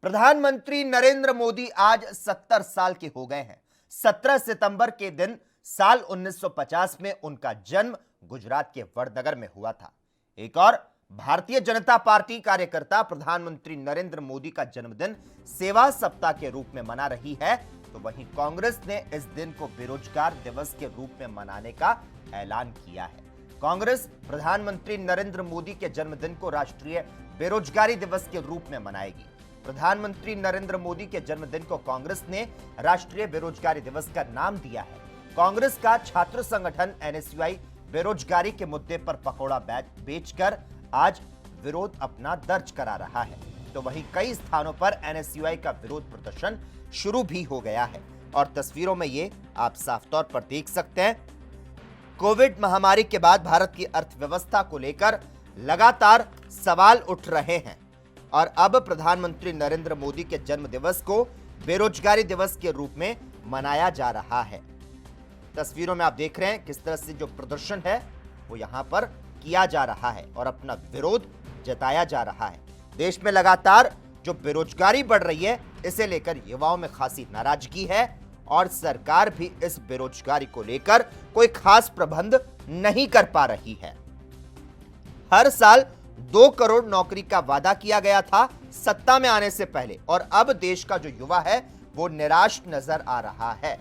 प्रधानमंत्री नरेंद्र मोदी आज 70 साल के हो गए हैं। 17 सितंबर के दिन साल 1950 में उनका जन्म गुजरात के वडनगर में हुआ था। एक और भारतीय जनता पार्टी कार्यकर्ता प्रधानमंत्री नरेंद्र मोदी का जन्मदिन सेवा सप्ताह के रूप में मना रही है, तो वहीं कांग्रेस ने इस दिन को बेरोजगार दिवस के रूप में मनाने का ऐलान किया है। कांग्रेस प्रधानमंत्री नरेंद्र मोदी के जन्मदिन को राष्ट्रीय बेरोजगारी दिवस के रूप में मनाएगी। प्रधानमंत्री नरेंद्र मोदी के जन्मदिन को कांग्रेस ने राष्ट्रीय बेरोजगारी दिवस का नाम दिया है। कांग्रेस का छात्र संगठन एनएसयूआई बेरोजगारी के मुद्दे पर पकौड़ा बेचकर आज विरोध अपना दर्ज करा रहा है, तो वहीं कई स्थानों पर एनएसयूआई का विरोध प्रदर्शन शुरू भी हो गया है। और तस्वीरों में ये आप साफ तौर पर देख सकते हैं, कोविड महामारी के बाद भारत की अर्थव्यवस्था को लेकर लगातार सवाल उठ रहे हैं और अब प्रधानमंत्री नरेंद्र मोदी के जन्म दिवस को बेरोजगारी दिवस के रूप में मनाया जा रहा है। तस्वीरों में आप देख रहे हैं किस तरह से जो प्रदर्शन है वो यहां पर किया जा रहा है और अपना विरोध जताया जा रहा है। देश में लगातार जो बेरोजगारी बढ़ रही है, इसे लेकर युवाओं में खासी नाराजगी है और सरकार भी इस बेरोजगारी को लेकर कोई खास प्रबंध नहीं कर पा रही है। हर साल 2 करोड़ नौकरी का वादा किया गया था सत्ता में आने से पहले, और अब देश का जो युवा है वो निराश नजर आ रहा है।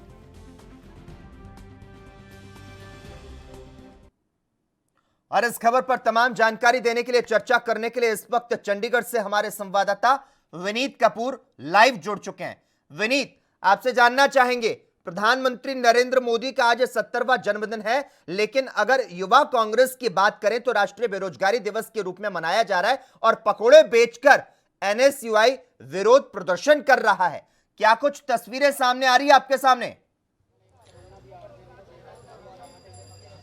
और इस खबर पर तमाम जानकारी देने के लिए, चर्चा करने के लिए इस वक्त चंडीगढ़ से हमारे संवाददाता विनीत कपूर लाइव जुड़ चुके हैं। विनीत, आपसे जानना चाहेंगे, प्रधानमंत्री नरेंद्र मोदी का आज 70वां जन्मदिन है, लेकिन अगर युवा कांग्रेस की बात करें तो राष्ट्रीय बेरोजगारी दिवस के रूप में मनाया जा रहा है और पकोड़े बेचकर एनएसयूआई विरोध प्रदर्शन कर रहा है। क्या कुछ तस्वीरें सामने आ रही है आपके सामने?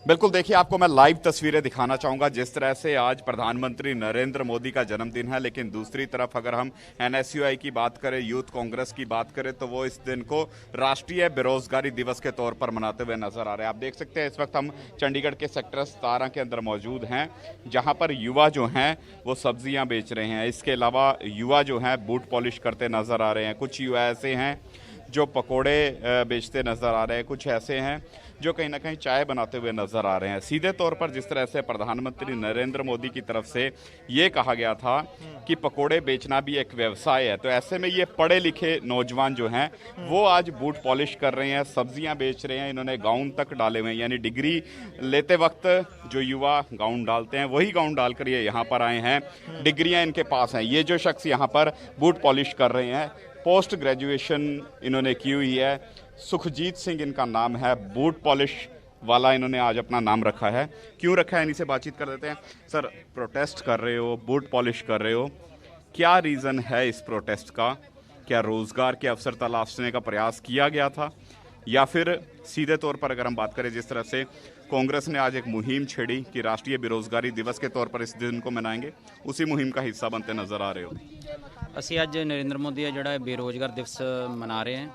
बिल्कुल, देखिए, आपको मैं लाइव तस्वीरें दिखाना चाहूंगा जिस तरह से आज प्रधानमंत्री नरेंद्र मोदी का जन्मदिन है, लेकिन दूसरी तरफ अगर हम एनएसयूआई की बात करें, यूथ कांग्रेस की बात करें, तो वो इस दिन को राष्ट्रीय बेरोजगारी दिवस के तौर पर मनाते हुए नजर आ रहे हैं। आप देख सकते हैं इस वक्त हम चंडीगढ़ के सेक्टर 17 के अंदर मौजूद हैं, जहां पर युवा जो हैं वो सब्जियां बेच रहे हैं। इसके अलावा युवा जो हैं बूट पॉलिश करते नजर आ रहे हैं। कुछ युवा ऐसे हैं जो पकोड़े बेचते नजर आ रहे हैं, कुछ ऐसे हैं जो कहीं ना कहीं चाय बनाते हुए नजर आ रहे हैं। सीधे तौर पर जिस तरह से प्रधानमंत्री नरेंद्र मोदी की तरफ से ये कहा गया था कि पकोड़े बेचना भी एक व्यवसाय है, तो ऐसे में ये पढ़े लिखे नौजवान जो हैं वो आज बूट पॉलिश कर रहे हैं, सब्जियां बेच रहे हैं। इन्होंने गाउन तक डाले हुए हैं, यानी डिग्री लेते वक्त जो युवा गाउन डालते हैं वही गाउन डालकर ये यहाँ पर आए हैं, डिग्रियाँ इनके पास हैं। ये जो शख्स यहाँ पर बूट पॉलिश कर रहे हैं, पोस्ट ग्रेजुएशन इन्होंने की हुई है। सुखजीत सिंह इनका नाम है, बूट पॉलिश वाला इन्होंने आज अपना नाम रखा है। क्यों रखा है, इन्हीं से बातचीत कर लेते हैं। सर, प्रोटेस्ट कर रहे हो, बूट पॉलिश कर रहे हो, क्या रीज़न है इस प्रोटेस्ट का? क्या रोज़गार के अवसर तलाशने का प्रयास किया गया था, या फिर सीधे तौर पर अगर हम बात करें जिस तरह से कांग्रेस ने आज एक मुहिम छेड़ी कि राष्ट्रीय बेरोजगारी दिवस के तौर पर इस दिन को मनाएंगे, उसी मुहिम का हिस्सा बनते नजर आ रहे हो? ਅਸੀਂ ਅੱਜ नरेंद्र मोदी का जोड़ा बेरोज़गार दिवस मना रहे हैं,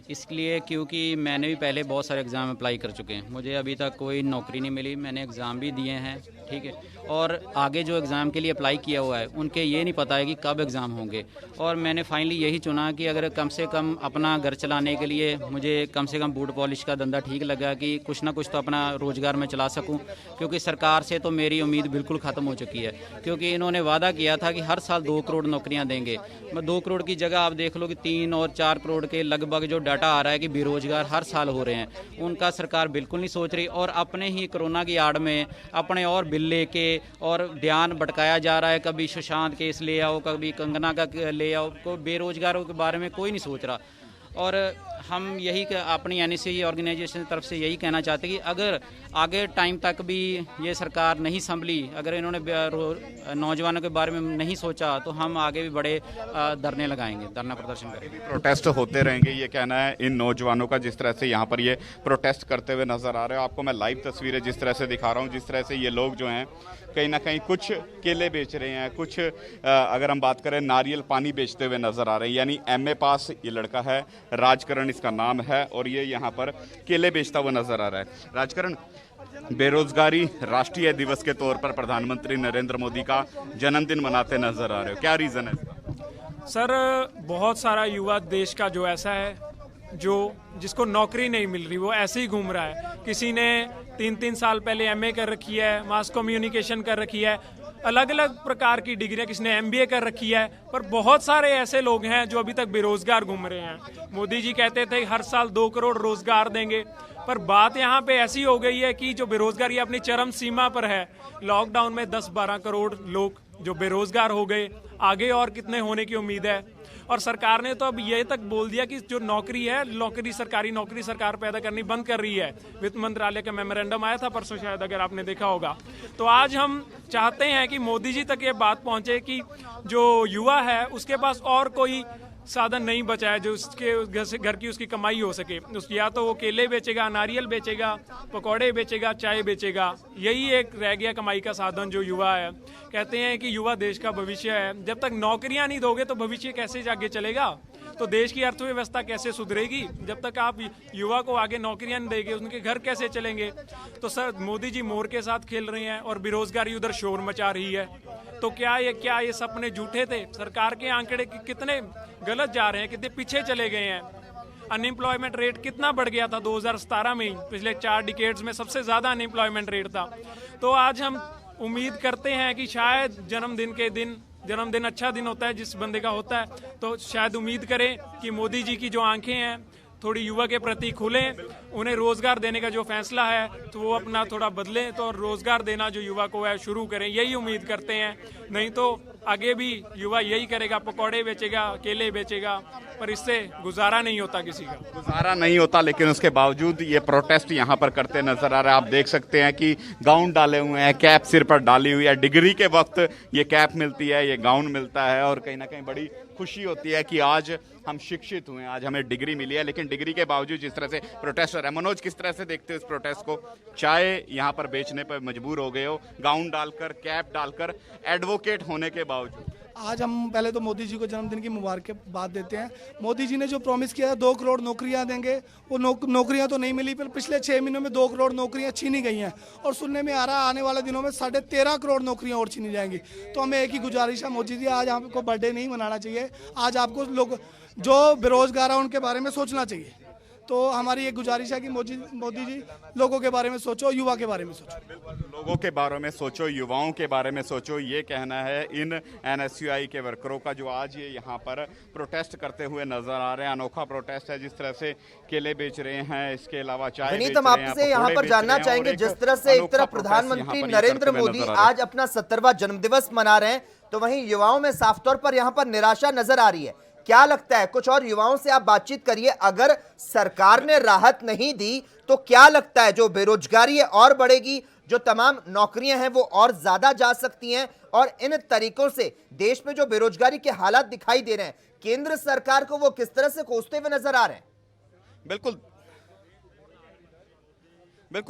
इसलिए क्योंकि मैंने भी पहले बहुत सारे एग्ज़ाम अप्लाई कर चुके हैं। मुझे अभी तक कोई नौकरी नहीं मिली, मैंने एग्ज़ाम भी दिए हैं, ठीक है, और आगे जो एग्ज़ाम के लिए अप्लाई किया हुआ है उनके ये नहीं पता है कि कब एग्ज़ाम होंगे। और मैंने फाइनली यही चुना कि अगर कम से कम अपना घर चलाने के लिए मुझे कम से कम बूट पॉलिश का धंधा ठीक लगा कि कुछ ना कुछ तो अपना रोज़गार में चला सकूं, क्योंकि सरकार से तो मेरी उम्मीद बिल्कुल ख़त्म हो चुकी है। क्योंकि इन्होंने वादा किया था कि हर साल 2 करोड़ नौकरियाँ देंगे। 2 करोड़ की जगह आप देख लो कि 3 और 4 करोड़ के लगभग जो डाटा आ रहा है कि बेरोजगार हर साल हो रहे हैं, उनका सरकार बिल्कुल नहीं सोच रही। और अपने ही कोरोना की आड़ में अपने और बिल लेके और ध्यान भटकाया जा रहा है। कभी सुशांत केस ले आओ, कभी कंगना का ले आओ, को बेरोजगारों के बारे में कोई नहीं सोच रहा। और हम यही अपनी एनएसयूआई ऑर्गेनाइजेशन की तरफ से यही कहना चाहते हैं कि अगर आगे टाइम तक भी ये सरकार नहीं संभली, अगर इन्होंने नौजवानों के बारे में नहीं सोचा, तो हम आगे भी बड़े धरने लगाएंगे, धरना प्रदर्शन करेंगे। प्रोटेस्ट होते रहेंगे, ये कहना है इन नौजवानों का, जिस तरह से यहाँ पर ये प्रोटेस्ट करते हुए नजर आ रहे हो। आपको मैं लाइव तस्वीरें जिस तरह से दिखा रहा हूँ, जिस तरह से ये लोग जो हैं कहीं ना कहीं कुछ केले बेच रहे हैं, कुछ अगर हम बात करें नारियल पानी बेचते हुए नजर आ रहे हैं। यानी एमए पास ये लड़का है, राजकरण इसका नाम है, और ये यहाँ पर केले बेचता हुआ नजर आ रहा है। राजकरण, बेरोजगारी राष्ट्रीय दिवस के तौर पर प्रधानमंत्री नरेंद्र मोदी का जन्मदिन मनाते नजर आ रहे हो, क्या रीजन है? सर बहुत सारा युवा देश का जो ऐसा है जो जिसको नौकरी नहीं मिल रही, वो ऐसे ही घूम रहा है। किसी ने 3-3 साल पहले एमए कर रखी है, मास कम्युनिकेशन कर रखी है, अलग अलग प्रकार की डिग्रियां, किसी ने एमबीए कर रखी है, पर बहुत सारे ऐसे लोग हैं जो अभी तक बेरोजगार घूम रहे हैं। मोदी जी कहते थे हर साल 2 करोड़ रोजगार देंगे, पर बात यहाँ पे ऐसी हो गई है कि जो बेरोजगारी अपनी चरम सीमा पर है। लॉकडाउन में 10-12 करोड़ लोग जो बेरोजगार हो गए, आगे और कितने होने की उम्मीद है। और सरकार ने तो अब ये तक बोल दिया कि जो नौकरी है, नौकरी सरकारी नौकरी सरकार पैदा करनी बंद कर रही है। वित्त मंत्रालय का मेमोरेंडम आया था परसों, शायद अगर आपने देखा होगा। तो आज हम चाहते हैं कि मोदी जी तक ये बात पहुंचे कि जो युवा है उसके पास और कोई साधन नहीं बचा है जो उसके घर की उसकी कमाई हो सके। या तो वो केले बेचेगा, नारियल बेचेगा, पकौड़े बेचेगा, चाय बेचेगा, यही एक रह गया कमाई का साधन जो युवा है। कहते हैं कि युवा देश का भविष्य है। जब तक नौकरियां नहीं दोगे तो भविष्य कैसे आगे चलेगा? तो देश की अर्थव्यवस्था कैसे सुधरेगी? जब तक आप युवा को आगे नौकरियां नहीं देंगे, उनके घर कैसे चलेंगे? तो सर मोदी जी मोर के साथ खेल रहे हैं और बेरोजगारी उधर शोर मचा रही है। तो क्या ये सपने झूठे थे? सरकार के आंकड़े कितने गलत जा रहे हैं, कितने पीछे चले गए हैं। अनएम्प्लॉयमेंट रेट कितना बढ़ गया था 2017 में ही, पिछले 4 डिकेड्स में सबसे ज्यादा अनएम्प्लॉयमेंट रेट था। तो आज हम उम्मीद करते हैं कि शायद जन्मदिन अच्छा दिन होता है जिस बंदे का होता है, तो शायद उम्मीद करें कि मोदी जी की जो आंखें हैं थोड़ी युवा के प्रति खुलें, उन्हें रोजगार देने का जो फैसला है तो वो अपना थोड़ा बदलें, तो रोजगार देना जो युवा को है शुरू करें, यही उम्मीद करते हैं। नहीं तो आगे भी युवा यही करेगा, पकौड़े बेचेगा, केले बेचेगा, पर इससे गुजारा नहीं होता, किसी का गुजारा नहीं होता। लेकिन उसके बावजूद ये प्रोटेस्ट यहाँ पर करते नजर आ रहे हैं। आप देख सकते हैं कि गाउन डाले हुए हैं, कैप सिर पर डाली हुई है। डिग्री के वक्त ये कैप मिलती है, ये गाउन मिलता है और कहीं ना कहीं बड़ी खुशी होती है कि आज हम शिक्षित हुए, आज हमें डिग्री मिली है। लेकिन डिग्री के बावजूद जिस तरह से प्रोटेस्ट हो रहा है, मनोज किस तरह से देखते हो इस प्रोटेस्ट को? चाय यहाँ पर बेचने पर मजबूर हो गए हो, गाउन डालकर, कैप डालकर, एडवोकेट होने के बावजूद। आज हम पहले तो मोदी जी को जन्मदिन की मुबारकबाद देते हैं। मोदी जी ने जो प्रॉमिस किया था 2 करोड़ नौकरियां देंगे, वो नौकरियां तो नहीं मिली, पर पिछले 6 महीनों में 2 करोड़ नौकरियां छीनी गई हैं और सुनने में आ रहा है आने वाले दिनों में 13.5 करोड़ नौकरियां और छीनी जाएंगी। तो हमें एक ही गुजारिश है, मोदी जी आज आपको बर्थडे नहीं मनाना चाहिए, आज आपको लोग जो बेरोजगार है उनके बारे में सोचना चाहिए। तो हमारी एक गुजारिश है कि मोदी जी लोगों के बारे में सोचो, युवा के बारे में सोचो। लोगों के बारे में सोचो, युवाओं के बारे में सोचो, ये कहना है इन एनएसयूआई के वर्करों का, जो आज ये यहाँ पर प्रोटेस्ट करते हुए नजर आ रहे हैं। अनोखा प्रोटेस्ट है, जिस तरह से केले बेच रहे हैं, इसके अलावा चाय बेच रहे हैं, हम आपसे यहाँ पर जानना चाहेंगे, जिस तरह से एक तरफ प्रधानमंत्री नरेंद्र मोदी आज अपना 70वां जन्मदिवस मना रहे हैं, तो वहीं युवाओं में साफ तौर पर यहाँ पर निराशा नजर आ रही है। क्या लगता है, कुछ और युवाओं से आप बातचीत करिए, अगर सरकार ने राहत नहीं दी तो क्या लगता है जो बेरोजगारी है और बढ़ेगी, जो तमाम नौकरियां हैं वो और ज्यादा जा सकती हैं, और इन तरीकों से देश में जो बेरोजगारी के हालात दिखाई दे रहे हैं, केंद्र सरकार को वो किस तरह से कोसते हुए नजर आ रहे हैं? बिल्कुल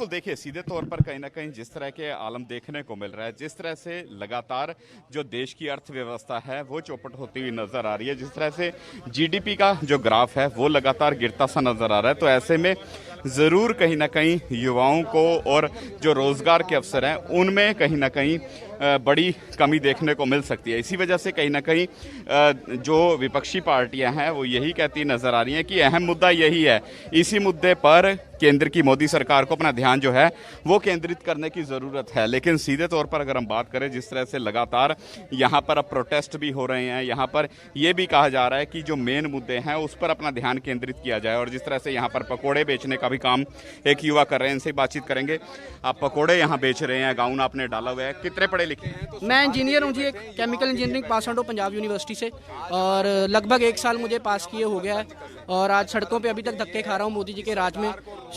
देखिए, सीधे तौर पर कहीं ना कहीं जिस तरह के आलम देखने को मिल रहा है, जिस तरह से लगातार जो देश की अर्थव्यवस्था है वो चौपट होती हुई नजर आ रही है, जिस तरह से जीडीपी का जो ग्राफ है वो लगातार गिरता सा नजर आ रहा है, तो ऐसे में ज़रूर कहीं ना कहीं युवाओं को और जो रोज़गार के अवसर हैं उनमें कहीं ना कहीं बड़ी कमी देखने को मिल सकती है। इसी वजह से कहीं ना कहीं जो विपक्षी पार्टियां हैं वो यही कहती नजर आ रही हैं कि अहम मुद्दा यही है, इसी मुद्दे पर केंद्र की मोदी सरकार को अपना ध्यान जो है वो केंद्रित करने की ज़रूरत है। लेकिन सीधे तौर पर अगर हम बात करें, जिस तरह से लगातार यहाँ पर अब प्रोटेस्ट भी हो रहे हैं, यहाँ पर यह भी कहा जा रहा है कि जो मेन मुद्दे हैं उस पर अपना ध्यान केंद्रित किया जाए, और जिस तरह से यहाँ पर पकौड़े बेचने का भी काम एक युवा कर रहे हैं, इनसे बातचीत करेंगे। आप पकौड़े यहाँ बेच रहे हैं, गाउन आपने डाला हुआ है, कितने पढ़े लिखे हैं? मैं इंजीनियर हूँ जी, एक केमिकल इंजीनियरिंग पास आउट हूँ पंजाब यूनिवर्सिटी से, और लगभग 1 साल मुझे पास किए हो गया है, और आज सड़कों पे अभी तक धक्के खा रहा हूँ मोदी जी के राज में।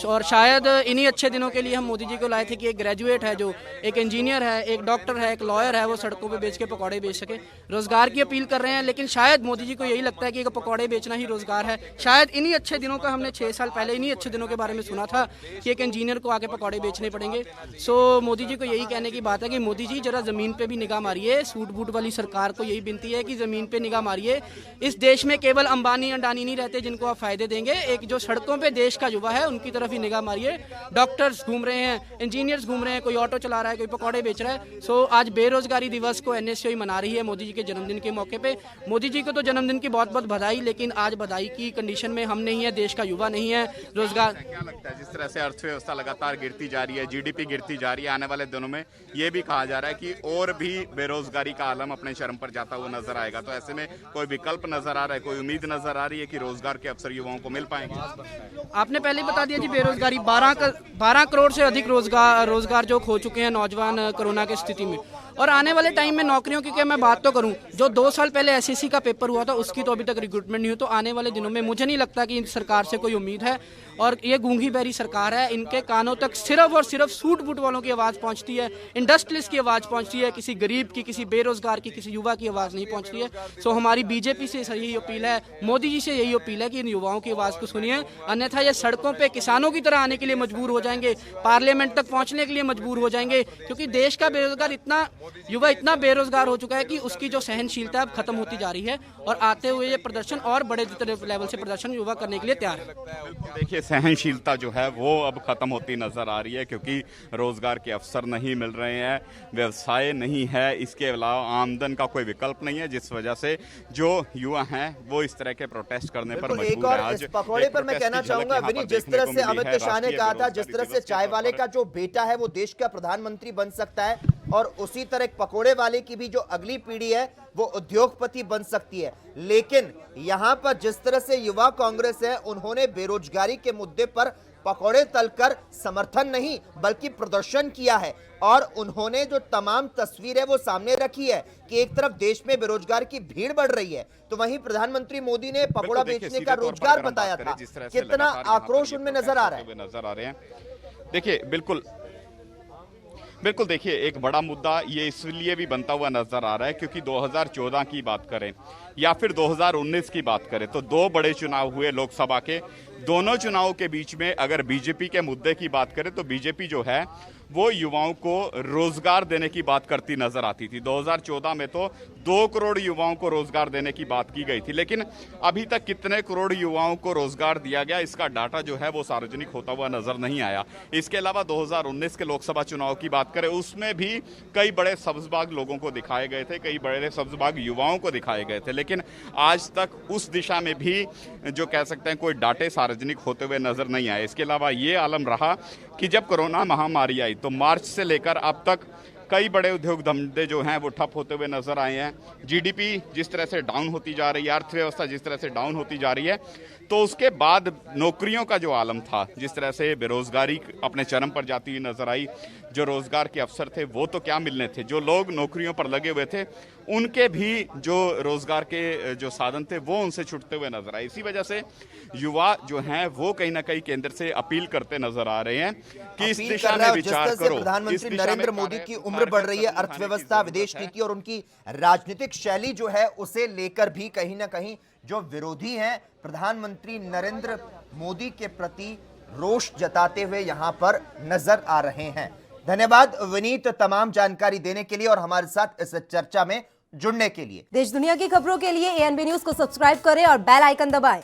और शायद इन्हीं अच्छे दिनों के लिए हम मोदी जी को लाए थे कि एक ग्रेजुएट है, जो एक इंजीनियर है, एक डॉक्टर है, एक लॉयर है, वो सड़कों पे बेच के पकौड़े बेच सके। रोजगार की अपील कर रहे हैं, लेकिन शायद मोदी जी को यही लगता है कि पकौड़े बेचना ही रोजगार है। शायद इन्हीं अच्छे दिनों का हमने 6 साल पहले इन्हीं अच्छे दिनों के बारे में सुना था कि एक इंजीनियर को आके पकौड़े बेचने पड़ेंगे। सो मोदी जी को यही कहने की बात है कि मोदी जी जरा जमीन पे भी निगाह मारिए। सूट बूट वाली सरकार को यही विनती है कि जमीन पे निगाह मारिए। इस देश में केवल अंबानी अंडानी नहीं रहते जिनको आप फायदे देंगे, एक जो सड़कों पे देश का युवा है उनकी तरफ तरफ ही निगाह मारिए, डॉक्टर्स घूम रहे हैं, इंजीनियर्स घूम रहे हैं, कोई ऑटो चला रहा है, कोई पकौड़े बेच रहा है। सो आज बेरोजगारी दिवस को NSUI मना रही है मोदी जी के जन्मदिन के मौके पे। मोदी जी को तो जन्मदिन की बहुत बहुत बधाई, लेकिन आज बधाई की कंडीशन में हम नहीं है, देश का युवा नहीं है। रोजगार क्या लगता है, जिस तरह से अर्थव्यवस्था लगातार गिरती जा रही है, GDP गिरती जा रही है, आने वाले दिनों में ये भी कहा जा रहा है कि और भी बेरोजगारी का आलम अपने चरम पर जाता हुआ नजर आएगा, तो ऐसे में कोई विकल्प नजर आ रहा है, कोई उम्मीद नजर आ रही है कि रोजगार के अवसर युवाओं को मिल पाएंगे? आपने पहले ही बता दिया जी, बेरोजगारी 12 करोड़ से अधिक रोजगार जो खो चुके हैं नौजवान कोरोना की स्थिति में। और आने वाले टाइम में नौकरियों की क्या मैं बात तो करूं, जो 2 साल पहले SSC का पेपर हुआ था उसकी तो अभी तक रिक्रूटमेंट नहीं हुई। तो आने वाले दिनों में मुझे नहीं लगता कि सरकार से कोई उम्मीद है, और ये गूंगी बहरी सरकार है। इनके कानों तक सिर्फ और सिर्फ सूट बूट वालों की आवाज़ पहुंचती है, इंडस्ट्रियलिस्ट की आवाज़ पहुंचती है, किसी गरीब की, किसी बेरोजगार की, किसी युवा की आवाज़ नहीं पहुंचती है। सो हमारी BJP से यही अपील है, मोदी जी से यही अपील है कि इन युवाओं की आवाज़ को सुनिए, अन्यथा ये सड़कों पर किसानों की तरह आने के लिए मजबूर हो जाएंगे, पार्लियामेंट तक पहुंचने के लिए मजबूर हो जाएंगे, क्योंकि देश का युवा इतना बेरोजगार हो चुका है कि उसकी जो सहनशीलता अब खत्म होती जा रही है, और आते हुए ये प्रदर्शन और बड़े लेवल से प्रदर्शन युवा करने के लिए तैयार है। देखिए, सहनशीलता जो है वो अब खत्म होती नजर आ रही है, क्योंकि रोजगार के अवसर नहीं मिल रहे हैं, व्यवसाय नहीं है, इसके अलावा आमदन का कोई विकल्प नहीं है, जिस वजह से जो युवा हैं वो इस तरह के प्रोटेस्ट करने पर मजबूर एक है। और आज इस पकौड़े पर मैं कहना चाहूंगा विनीत, जिस तरह से अमित शाह ने कहा था, जिस तरह से चाय वाले का जो बेटा है वो देश का प्रधानमंत्री बन सकता है, और उसी तरह पकौड़े वाले की भी जो अगली पीढ़ी है वो उद्योगपति बन सकती है। लेकिन यहां पर जिस तरह से युवा कांग्रेस है, उन्होंने बेरोजगारी के मुद्दे पर पकौड़े तलकर समर्थन नहीं बल्कि प्रदर्शन किया है, और उन्होंने जो तमाम तस्वीर है वो सामने रखी है कि एक तरफ देश में बेरोजगार की भीड़ बढ़ रही है, तो वहीं प्रधानमंत्री मोदी ने पकौड़ा बेचने का रोजगार बताया था। कितना आक्रोश उनमें नजर आ रहा है। देखिए, बिल्कुल देखिए, एक बड़ा मुद्दा ये इसलिए भी बनता हुआ नजर आ रहा है क्योंकि 2014 की बात करें या फिर 2019 की बात करें तो 2 बड़े चुनाव हुए लोकसभा के। दोनों चुनावों के बीच में अगर बीजेपी के मुद्दे की बात करें तो बीजेपी जो है वो युवाओं को रोजगार देने की बात करती नजर आती थी। 2014 में तो 2 करोड़ युवाओं को रोजगार देने की बात की गई थी, लेकिन अभी तक कितने करोड़ युवाओं को रोजगार दिया गया इसका डाटा जो है वो सार्वजनिक होता हुआ नजर नहीं आया। इसके अलावा 2019 के लोकसभा चुनाव की बात करें, उसमें भी कई बड़े सब्जबाग लोगों को दिखाए गए थे, कई बड़े सब्जबाग युवाओं को दिखाए गए थे, लेकिन आज तक उस दिशा में भी जो कह सकते हैं कोई डाटे सार्वजनिक होते हुए नजर नहीं आए। इसके अलावा ये आलम रहा कि जब कोरोना महामारी आई तो मार्च से लेकर अब तक कई बड़े उद्योग धंधे जो हैं वो ठप होते हुए नजर आए हैं। GDP जिस तरह से डाउन होती जा रही है, अर्थव्यवस्था जिस तरह से डाउन होती जा रही है, तो उसके बाद नौकरियों का जो आलम था, जिस तरह से बेरोजगारी अपने चरम पर जाती हुई नजर आई, जो रोजगार के अवसर थे वो तो क्या मिलने थे, जो लोग नौकरियों पर लगे हुए थे उनके भी जो रोजगार के जो साधन थे वो उनसे छूटते हुए नजर आए। इसी वजह से युवा जो हैं वो कहीं ना कहीं केंद्र से अपील करते नजर आ रहे हैं कि इस दिशा में विचार करो। प्रधानमंत्री नरेंद्र मोदी की उम्र बढ़ रही है, अर्थव्यवस्था, विदेश नीति और उनकी राजनीतिक शैली जो है उसे लेकर भी कहीं ना कहीं जो विरोधी हैं प्रधानमंत्री नरेंद्र मोदी के प्रति रोष जताते हुए यहां पर नजर आ रहे हैं। धन्यवाद विनीत तमाम जानकारी देने के लिए और हमारे साथ इस चर्चा में जुड़ने के लिए। देश दुनिया की खबरों के लिए ANB न्यूज को सब्सक्राइब करें और बेल आइकन दबाएं।